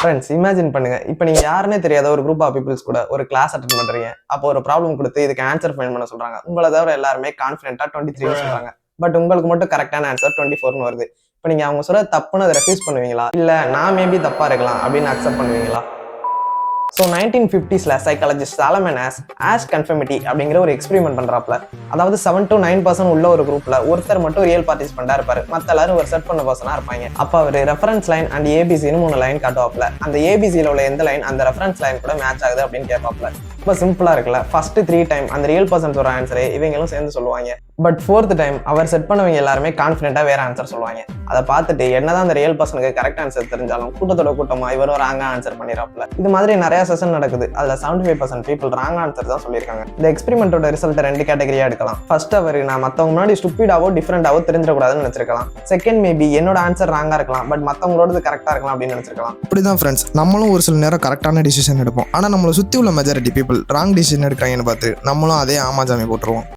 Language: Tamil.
ஃப்ரெண்ட்ஸ் இமேஜின் பண்ணுங்க. இப்போ நீங்க யாருன்னே தெரியாத ஒரு குரூப் ஆஃப் பீப்புள்ஸ் கூட ஒரு கிளாஸ் அட்டெண்ட் பண்றீங்க. அப்போ ஒரு ப்ராப்ளம் கொடுத்து இதுக்கு ஆன்சர் ஃபைண்ட் பண்ண சொல்றாங்க. உங்களை தவிர எல்லாருமே கான்ஃபிடென்ட்டா 23 சொல்றாங்க. பட் உங்களுக்கு மட்டும் கரெக்டான ஆன்சர் 24ன்னு வருது. இப்போ நீங்க அவங்க சொல்ற தப்புன்னு அதை ரெஃப்யூஸ் பண்ணுவீங்களா, இல்ல நான் மேபி தப்பா இருக்கலாம் அப்படின்னு அக்செப்ட் பண்ணுவீங்களா? So 1950s psychologist Solomon ash conformity அப்படிங்கிற ஒரு எக்ஸ்பெரிமெண்ட் பண்றாப்ல. அதாவது 7 to 9% உள்ள ஒரு குரூப்ல ஒருத்தர் மட்டும் ரியல் பார்ட்டிசிபெண்டா இருப்பாரு, மத்த எல்லாரும் ஒரு செட் பண்ண பர்சனா இருப்பாங்க. அப்ப அவர் ரெஃபரன்ஸ் லைன் அண்ட் ஏபிசின்னு 3 லைன் காட்டுவாப்ல. அந்த ஏபிசியில உள்ள எந்த லைன் அந்த ரெஃபரன்ஸ் லைன் கூட மேட்ச் ஆகுது அப்படின்னு கேட்பாப்ல. ரொம்ப சிம்பிளா இருக்குல்ல. ஃபர்ஸ்ட் 3 டைம் அந்த ரியல் பர்சன் சொல்ற ஆன்சரே இவங்களும் சேர்ந்து சொல்லுவாங்க. But 4th time our set பண்ணவங்க எல்லாருமே கான்ஃபிடென்ட்டா வேற ஆன்சர் சொல்லுவாங்க. அதை பார்த்துட்டு என்னதான் அந்த ரியல் பர்சனுக்கு கரெக்ட் ஆன்சர் தெரிஞ்சாலும் கூட்டத்தோட கூட்டமா இவரும் ராங்கா ஆன்சர் பண்ணிடுறாப்ல. இது மாதிரி நிறைய செஷன் நடக்குது. அதுல 75% பீப்புள் ராங் ஆன்சர் தான் சொல்லியிருக்காங்க. இந்த எக்ஸ்பெரிமெண்டோட ரிசல்ட் 2 கேட்டகரியா எடுக்கலாம். ஃபர்ஸ்ட் அவர் நான் மத்தவங்க முன்னாடி ஸ்டூபிடாவோ டிஃபரெண்டாவோ தெரிஞ்சிடக்கூடாதுன்னு நினைச்சிருக்கலாம். செகண்ட் மேபி என்னோட ஆன்சர் ராங்கா இருக்கலாம், பட் மத்தவங்களோட கரெக்டா இருக்கலாம் அப்படின்னு நினைச்சிருக்கலாம். அப்படிதான் ஃப்ரெண்ட்ஸ், நம்மளும் ஒரு சில நேரம் கரெக்டான டிசிஷன் எடுப்போம். ஆனா நம்மளை சுத்தி உள்ள மெஜாரிட்டி பீப்புள் ராங் டிசிஷன் எடுக்கிறாங்கன்னு பார்த்து நம்மளும் அதே ஆமாஜாமி போட்டுருவோம்.